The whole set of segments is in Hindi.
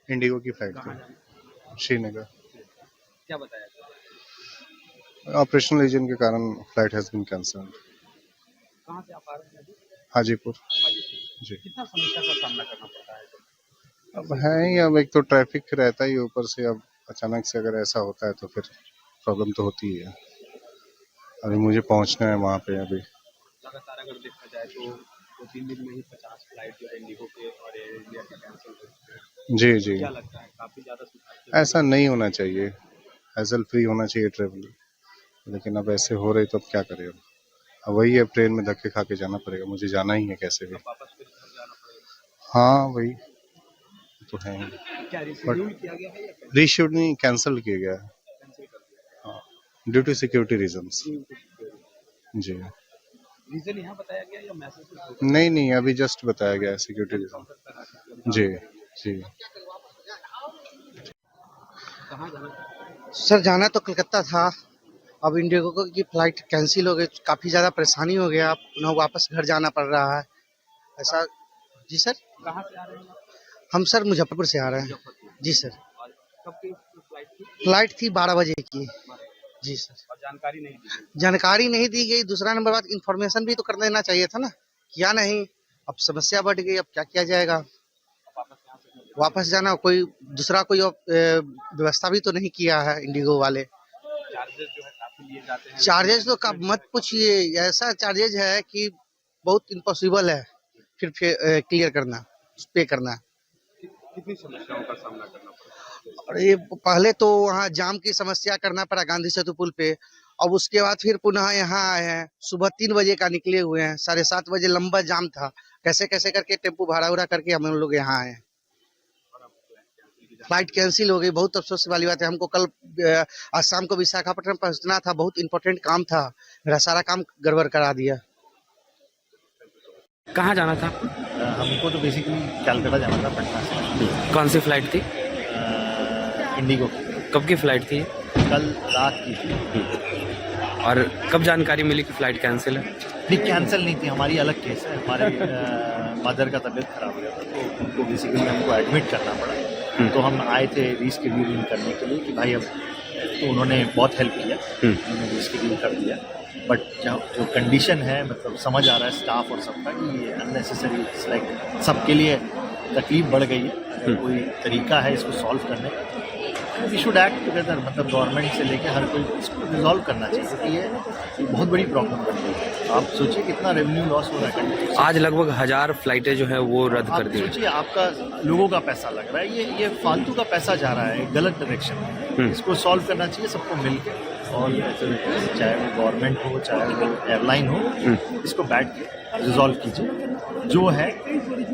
इंडिगो की फ्लाइट कहाँ थी, जाना? श्रीनगर। क्या बताया? ऑपरेशनल रीजन के कारण फ्लाइट हैज बीन कैंसल्ड। कहाँ से आप आ रहे हैं अभी? हाजीपुर। हाजीपुर। जी। कितना समस्या का सामना करना पड़ता है? अब है ही, अब एक तो ट्रैफिक रहता ही, ऊपर से अब अचानक से अगर ऐसा होता है तो फिर प्रॉब्लम तो होती ही है। अभी मुझे पहुंचना है वहाँ पे अभी। लगातार अगर देखा जाए तो 2-3 दिन में ही 50 फ्लाइट जो है इंडिगो के और एयर इंडिया के कैंसिल हो चुके हैं। जी जी, क्या लगता है काफ़ी ज़्यादा सुधार की ऐसा ज़रूरत नहीं होना चाहिए, हैसल फ्री होना चाहिए ट्रेवल। लेकिन अब ऐसे हो रही तो अब क्या करें। अब वही है, ट्रेन में धक्के खा के जाना पड़ेगा, मुझे जाना ही है कैसे है। भी। अब वापस फिर घर जाना पड़ेगा। हाँ वही तो है ही। क्या बट रिशेड्यूल किया गया है या रीशेड्यूल नहीं, कैंसिल किया गया है। कैंसिल कर दिया? हाँ, ड्यू टू सिक्योरिटी रीजंस। जी। रीज़न यहाँ बताया गया या मैसेज में हो बताया? नहीं नहीं, अभी जस्ट बताया गया है सिक्योरिटी रीजन। काउंटर पर आके कि अब जी जाना पड़ेगा। जी। कहाँ जाना था? सर जाना तो कलकत्ता था। अब इंडिगो की फ्लाइट कैंसिल हो गई, काफ़ी ज़्यादा परेशानी हो गया, पुनः वापस घर जाना पड़ रहा है ऐसा। जी सर। कहाँ से आ रहे हैं आप? हम सर मुजफ्फरपुर से आ रहे हैं। मुजफ्फरपुर। जी सर। और कब की फ्लाइट थी? फ्लाइट थी 12 बजे की। जी सर। और जानकारी नहीं दी गई। जानकारी नहीं दी गई, दूसरा नंबर बात इन्फॉर्मेशन भी तो कर देना चाहिए था ना, किया नहीं। अब समस्या बढ़ गई, अब क्या किया जाएगा। वापस यहाँ से घर वापस जाना, कोई दूसरा कोई व्यवस्था भी तो नहीं किया है इंडिगो वाले। चार्जेस जो है काफ़ी लिए जाते हैं। चार्जेस तो मत पूछिए, ऐसा चार्जेज है कि बहुत इम्पॉसिबल है फिर क्लियर करना, पे करना। कितनी समस्याओं का सामना करना पड़ता है? और ये पहले तो वहाँ जाम की समस्या करना पड़ा गांधी सेतु पुल पे। अब उसके बाद फिर पुनः यहाँ आए हैं, सुबह 3 बजे का निकले हुए हैं, 7:30 बजे लंबा जाम था, कैसे कैसे करके टेम्पू भाड़ा उड़ा करके हम लोग यहाँ आए हैं। फ्लाइट कैंसिल हो गई, बहुत अफसोस वाली बात है। हमको कल आज शाम को विशाखापट्टनम पहुंचना था, बहुत इंपॉर्टेंट काम था, मेरा सारा काम गड़बड़ करा दिया। कहाँ जाना था? हमको तो बेसिकली कलकत्ता जाना था, पटना से। कौन सी फ्लाइट थी? इंडिगो। कब की फ्लाइट थी? कल रात की थी। और कब जानकारी मिली कि फ्लाइट कैंसिल है? नहीं, कैंसिल नहीं थी, हमारी अलग केस है। हमारे मदर का तबीयत खराब हो गया था, तो उनको बेसिकली हमको एडमिट करना पड़ा। तो हम आए थे रीस्केड्यूलिंग करने के लिए कि भाई अब, तो उन्होंने बहुत हेल्प किया, उन्होंने रीस्केड्यूल कर दिया। बट जो कंडीशन है, मतलब समझ आ रहा है स्टाफ और सबका कि ये अननेसेसरी, लाइक सबके लिए तकलीफ बढ़ गई है। अगर कोई तरीका है इसको सॉल्व करने का, वी शुड एक्ट टुगेदर, मतलब गवर्नमेंट से लेके हर कोई इसको रिजॉल्व करना चाहिए, क्योंकि ये बहुत बड़ी प्रॉब्लम बन गई है। आप सोचिए कितना रेवेन्यू लॉस हो रहा है। आज लगभग 1000 फ्लाइटें जो है वो रद्द कर आप दी। सोचिए, आपका लोगों का पैसा लग रहा है, ये फालतू का पैसा जा रहा है गलत डायरेक्शन में। इसको सॉल्व करना चाहिए सबको मिलकर, और चाहे वो गवर्नमेंट हो चाहे वो एयरलाइन हो, इसको बैठ के रिजॉल्व कीजिए। जो है,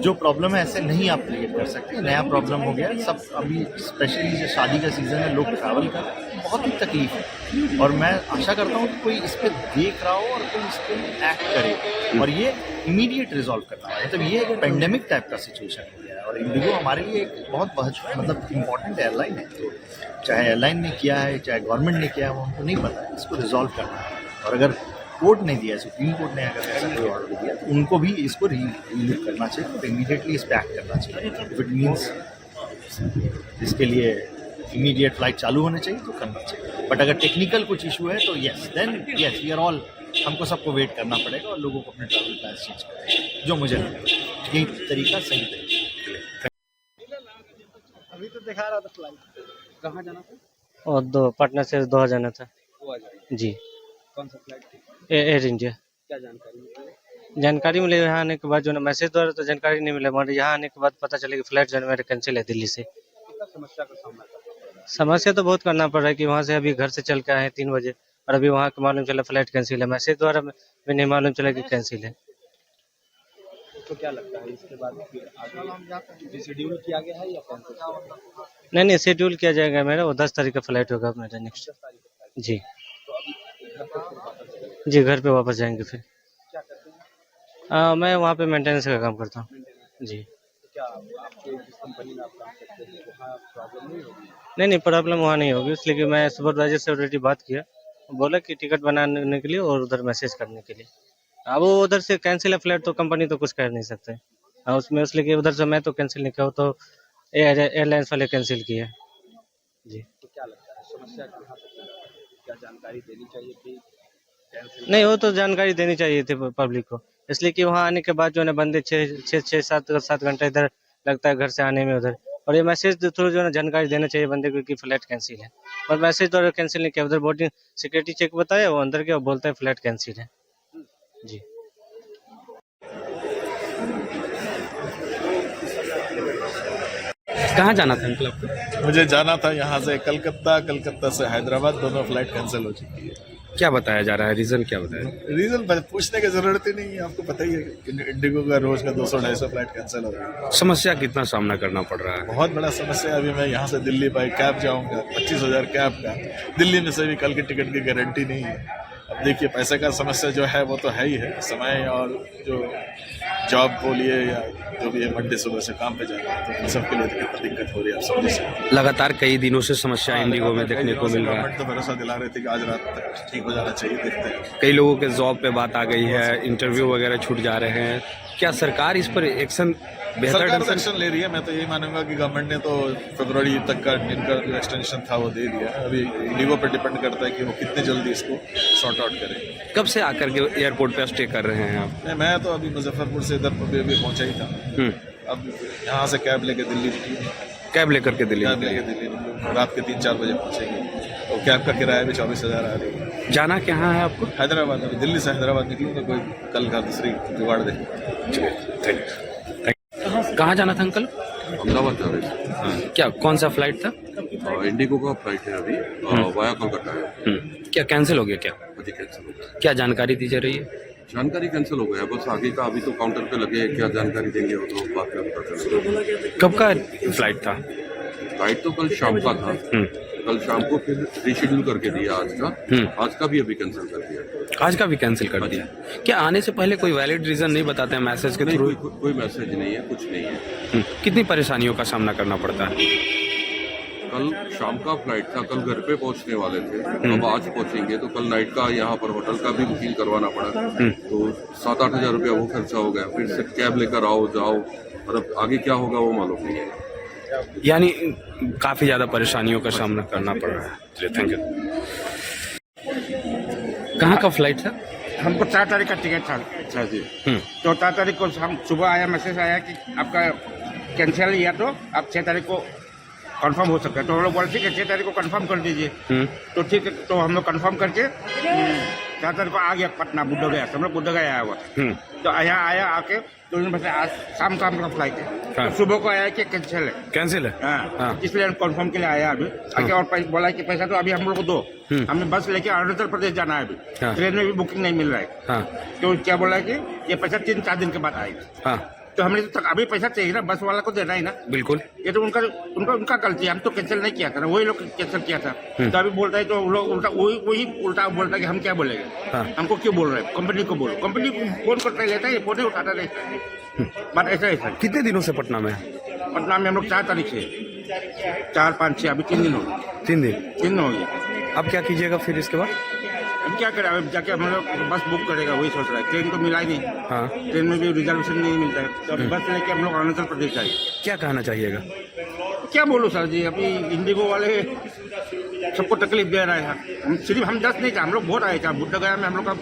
जो प्रॉब्लम है, ऐसे नहीं आप क्रिएट कर सकते। नया प्रॉब्लम हो गया सब। अभी स्पेशली जो शादी का सीज़न है, लोग ट्रैवल कर रहे हैं, बहुत ही तकलीफ है। और मैं आशा करता हूँ कि कोई इस पर देख रहा हो और कोई इस पर एक्ट करे, और ये इमीडिएट रिजॉल्व करना है। मतलब ये एक पेंडेमिक टाइप का सिचुएशन हो गया है, और इंडिगो हमारे लिए एक बहुत मतलब इम्पॉर्टेंट एयरलाइन है। तो चाहे एयरलाइन ने किया है, चाहे गवर्नमेंट ने किया है, वो हमको नहीं पता है, इसको रिजॉल्व करना है। और अगर कोर्ट ने दिया, सुप्रीम कोर्ट ने अगर ऐसा कोई ऑर्डर दिया, तो उनको भी इसको रिलीव करना चाहिए और इमीडिएटली इस पर एक्ट करना चाहिए। इफ इट मीन्स इसके लिए इमीडिएट फ्लाइट चालू होने चाहिए तो करना चाहिए। बट अगर टेक्निकल कुछ इशू है तो yes, then yes, we are all, हमको सबको वेट करना पड़ेगा और लोगों को अपने ट्रैवल प्लान चेंज करना, जो मुझे लगता है यही तरीका सही तरीका। अभी तो दिखा रहा था फ्लाइट। कहाँ जाना था? और पटना से दोहा जाना था। गोवा जाना। जी। कौन सा फ्लाइट थी? Air India. क्या जानकारी मिली? जानकारी मिले यहाँ आने के बाद, जो ना मैसेज द्वारा तो जानकारी नहीं मिला, मगर यहाँ आने के बाद पता चला कि फ्लाइट जो है मेरे कैंसिल है दिल्ली से। कितना समस्या का सामना करना पड़ा? समस्या तो बहुत करना पड़ रहा है कि वहाँ से अभी घर से चल के आए 3 बजे, और अभी वहाँ का मालूम चला फ्लाइट कैंसिल है। मैसेज द्वारा भी नहीं मालूम चला कि कैंसिल है। तो क्या लगता है इसके बाद फिर आगे रिशेड्यूल किया गया है या कैंसिल? नहीं, शेड्यूल किया जाएगा मेरा, वो 10 तारीख का फ्लाइट होगा मेरा नेक्स्ट। 10 तारीख को फ्लाइट। जी तो अभी घर पे फिर वापस चले जी, घर पे वापस जाएंगे फिर। क्या करते हैं? मैं वहाँ पे मेंटेनेंस का काम करता हूँ। मेंटेनेंस। जी। तो क्या आपके जिस कंपनी में आप काम करते हैं वहाँ प्रॉब्लम नहीं होगी? नहीं, प्रॉब्लम वहाँ नहीं होगी, इसलिए कि मैं सुपरवाइजर से ऑलरेडी बात किया, बोला कि टिकट बनाने के लिए और उधर मैसेज करने के लिए। अब वो उधर से कैंसिल है फ्लाइट, तो कंपनी तो कुछ कर नहीं सकते। उसमें इसलिए कि उधर से मैं तो कैंसिल नहीं किया, तो एयरलाइंस वाले कैंसिल किए जी। तो क्या लगता है समस्या कहाँ से है? क्या जानकारी देनी चाहिए थी कैंसिल? नहीं, वो तो जानकारी देनी चाहिए थी पब्लिक को, इसलिए कि वहाँ आने के बाद जो है ना बंदे 6-7 घंटा इधर लगता है घर से आने में उधर, और ये मैसेज के थ्रू जो है ना जानकारी देना चाहिए बंदे को कि फ्लाइट कैंसिल है, और मैसेज तो कैंसिल नहीं किया, उधर बोर्डिंग सिक्योरिटी चेक बताया, वो अंदर के बोलता है फ्लाइट कैंसिल है जी। कहाँ जाना था अंकल आपको? मुझे जाना था यहाँ से कलकत्ता से हैदराबाद, दोनों फ्लाइट कैंसिल हो चुकी है। क्या बताया जा रहा है, रीजन क्या बताया? रीजन पूछने की जरूरत ही नहीं है, आपको पता ही है कि इंडिगो का रोज का 200-250 फ्लाइट कैंसिल हो रहा है। समस्या कितना सामना करना पड़ रहा है? बहुत बड़ा समस्या। अभी मैं यहाँ से दिल्ली बाई कैब जाऊँगा, 25,000 कैब का, दिल्ली में से भी कल की टिकट की गारंटी नहीं है। अब देखिए पैसे का समस्या जो है वो तो है ही है, समय और जो जॉब बोलिए या जो भी है मंडे सुबह से काम पे जाना है, तो इन सब के लिए कितना दिक्कत हो रही है आप समझिए। लगातार कई दिनों से समस्या इंडिगो में देखने को मिल रहा है। गवर्नमेंट तो भरोसा दिला रहे थे कि आज रात तक ठीक हो जाना चाहिए, देखते हैं। कई लोगों के जॉब पे बात आ गई है, इंटरव्यू वगैरह छूट जा रहे हैं, क्या सरकार इस पर एक्शन बेहतर सरकार ढंग से एक्शन ले रही है? मैं तो यही मानूंगा कि गवर्नमेंट ने तो फरवरी तक का इनका जो एक्सटेंशन था वो दे दिया है। अभी इंडिगो पर डिपेंड करता है कि वो कितने जल्दी इसको सॉर्ट आउट करें। कब से आकर के एयरपोर्ट पे स्टे कर रहे हैं आप? मैं तो अभी मुजफ्फरपुर से इधर भी पहुंचा ही था। अब यहाँ से कैब लेके दिल्ली निकली, कैब लेकर के दिल्ली कैब लेके दिल्ली निकली, रात के 3-4 बजे पहुंचेंगे। तो कैब का किराया भी 24,000 आ रही है। जाना कहाँ है आपको? हैदराबाद, अभी दिल्ली से हैदराबाद निकलूंगा, कोई कल का दूसरी जुगाड़ देंगे। कहाँ जाना था अंकल? अहमदाबाद जा रहे थे। क्या कौन सा फ्लाइट था? इंडिगो का फ्लाइट है अभी, वाया कोलकाता है। क्या कैंसिल हो गया क्या? अभी कैंसिल हो गया। क्या जानकारी दी जा रही है? जानकारी कैंसिल हो गया, बस आगे का अभी तो काउंटर पे लगे, क्या जानकारी देंगे वो तो बाद में पता चलेगा। कब का फ्लाइट था? फ्लाइट तो कल शाम का था, कल शाम को फिर रिशेड्यूल करके दिया आज का। आज का भी अभी कैंसिल कर दिया। आज का भी कैंसिल कर दिया। क्या आने से पहले कोई वैलिड रीजन नहीं बताते हैं मैसेज के नहीं, थ्रू? कोई मैसेज नहीं है, कुछ नहीं है। कितनी परेशानियों का सामना करना पड़ता है? कल शाम का फ्लाइट था, कल घर पे पहुंचने वाले थे, अब आज पहुंचेंगे, तो कल नाइट का यहाँ पर होटल का भी बुकिंग करवाना पड़ा, तो 7-8 हज़ार रुपया वो खर्चा हो गया। फिर से कैब लेकर आओ जाओ, और अब आगे क्या होगा वो मालूम नहीं है। यानी काफी ज्यादा परेशानियों का सामना करना पड़ रहा है। चलिए, थैंक यू। कहाँ का फ्लाइट था? हमको 4 तारीख का टिकट था सर जी। तो 4 तारीख को हम सुबह आया, मैसेज आया कि आपका कैंसिल, या तो आप 6 तारीख को कंफर्म हो सकता है। तो हम लोग बोले ठीक है 6 तारीख को कंफर्म कर दीजिए। तो ठीक है, तो हम लोग कंफर्म करके 4 तारीख को आ गया पटना, बुद्ध गया। हम लोग बुद्ध गया आया हुआ, तो यहाँ आया आके 2 दिन बजे आज शाम का हमका फ्लाइट है। हाँ। तो सुबह को आया कि कैंसिल है। कैंसिल है? हाँ, इसलिए हम कंफर्म के लिए आया अभी आके, और बोला कि पैसा तो अभी हम लोग को दो। हमें बस लेके अरुणाचल प्रदेश जाना है अभी। हाँ। ट्रेन में भी बुकिंग नहीं मिल रहा है। हाँ। तो क्या बोला है कि ये पैसा 3-4 दिन के बाद आएगा। हाँ। तो हमने तो अभी पैसा चाहिए ना, बस वाला को देना ही ना। बिल्कुल। ये तो उनका गलती है, हम तो कैंसिल नहीं किया था ना, वही लोग कैंसिल किया था। तो अभी बोलता है, तो लोग उल्टा वही उल्टा बोलता है कि हम क्या बोलेंगे। हाँ। हमको क्यों बोल रहे हैं? कंपनी को बोलो, कंपनी को फोन करता लेता है, फोन ही उठाता नहीं। बात ऐसा है सर। कितने दिनों से पटना में है? पटना में हम लोग 4 तारीख से, 4, 5, 6 अभी 3 दिन हो गए। 3 दिन? 3 दिन हो गए। अब क्या कीजिएगा फिर इसके बाद? अब क्या करें, अब जाके हम लोग बस बुक करेगा, वही सोच रहा है। ट्रेन तो मिला ही नहीं। हाँ। ट्रेन में भी रिजर्वेशन नहीं मिलता है, तो अभी बस लेके हम लोग अरुणाचल प्रदेश जाएंगे। क्या कहना चाहिएगा? क्या बोलूं सर जी, अभी इंडिगो वाले सबको तकलीफ दे रहा है। हम सिर्फ हम 10 नहीं थे, हम लोग बहुत आए थे। बुद्ध गया में हम लोग का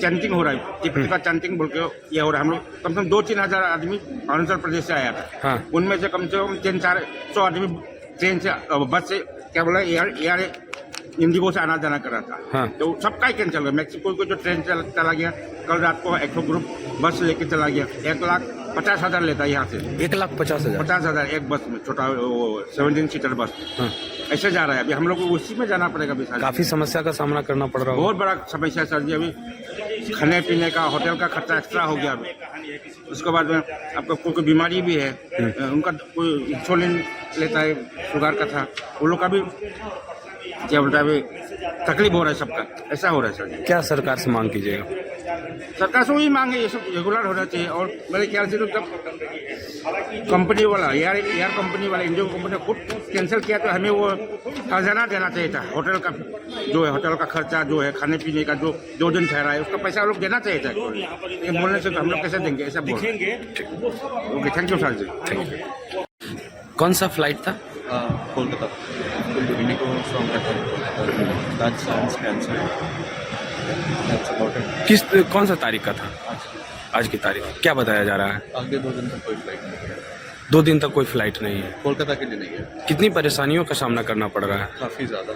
चैंटिंग हो रहा है, टिकट का चैंटिंग बोल के ये हो रहा है। हम लोग कम से कम 2-3 हज़ार आदमी अरुणाचल प्रदेश से आया था। हाँ। उनमें से कम 300-400 आदमी ट्रेन से, बस से, क्या बोला, एयर इंडिगो से आना जाना कर रहा था। हाँ। तो सबका ही कैंसिल हो गया। मैक्सिको को जो ट्रेन चला गया, कल रात को एक्सो ग्रुप बस लेके चला गया। 1,50,000 लेता है यहाँ से। 1,50,000? 50,000 एक बस में, छोटा 17 सीटर बस। हाँ। ऐसे जा रहा है। अभी हम लोग को उसी में जाना पड़ेगा अभी। काफी समस्या का सामना करना पड़ रहा है। बहुत बड़ा समस्या सर जी। अभी खाने पीने का, होटल का खर्चा एक्स्ट्रा हो गया अभी। उसके बाद में आपका कोई बीमारी भी है, उनका कोई इंसुलिन लेता है, शुगर का था, वो लोग का भी क्या बोलता है, तकलीफ हो रहा है सबका। ऐसा हो रहा है सर। क्या सरकार से मांग कीजिएगा? सरकार से वही मांगे, ये सब रेगुलर होना चाहिए। और मेरे ख्याल से तो जब कंपनी वाला, एयर कंपनी वाला, इंडियन कंपनी खुद कैंसिल किया, तो हमें वो खजाना देना चाहिए था। होटल का जो है, होटल का खर्चा जो है, खाने पीने का जो 2 दिन ठहरा है, उसका पैसा लोग देना चाहिए था। लेकिन बोलने से तो हम लोग कैसे देंगे, ऐसा बोल। ओके, थैंक यू सर जी। कौन सा फ्लाइट था? Kolkata Indigo from that's cancel. That's about it. कौन सा तारीख का था? आज की तारीख। क्या बताया जा रहा है? आगे 2 दिन तक कोई फ्लाइट नहीं है, 2 दिन तक कोई फ्लाइट नहीं है। कोलकाता के लिए नहीं है। कितनी परेशानियों का सामना करना पड़ रहा है? काफ़ी ज़्यादा।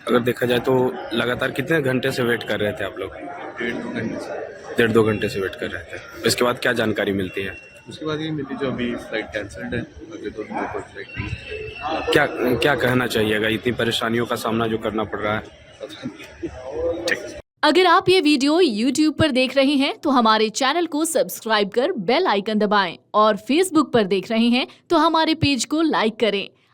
अगर देखा जाए तो लगातार कितने घंटे से वेट कर रहे थे आप लोग? 1.5-2 घंटे से। 1.5-2 घंटे से वेट कर रहे थे। इसके बाद क्या जानकारी मिलती है? उसके बाद ये मिली जो अभी फ्लाइट कैंसल्ड है, अगले 2 दिन तक कोई फ्लाइट नहीं है। क्या कहना चाहिएगा इतनी परेशानियों का सामना जो करना पड़ रहा है? ठीक। अगर आप ये वीडियो YouTube पर देख रहे हैं तो हमारे चैनल को सब्सक्राइब कर बेल आइकन दबाएं और Facebook पर देख रहे हैं तो हमारे पेज को लाइक करें।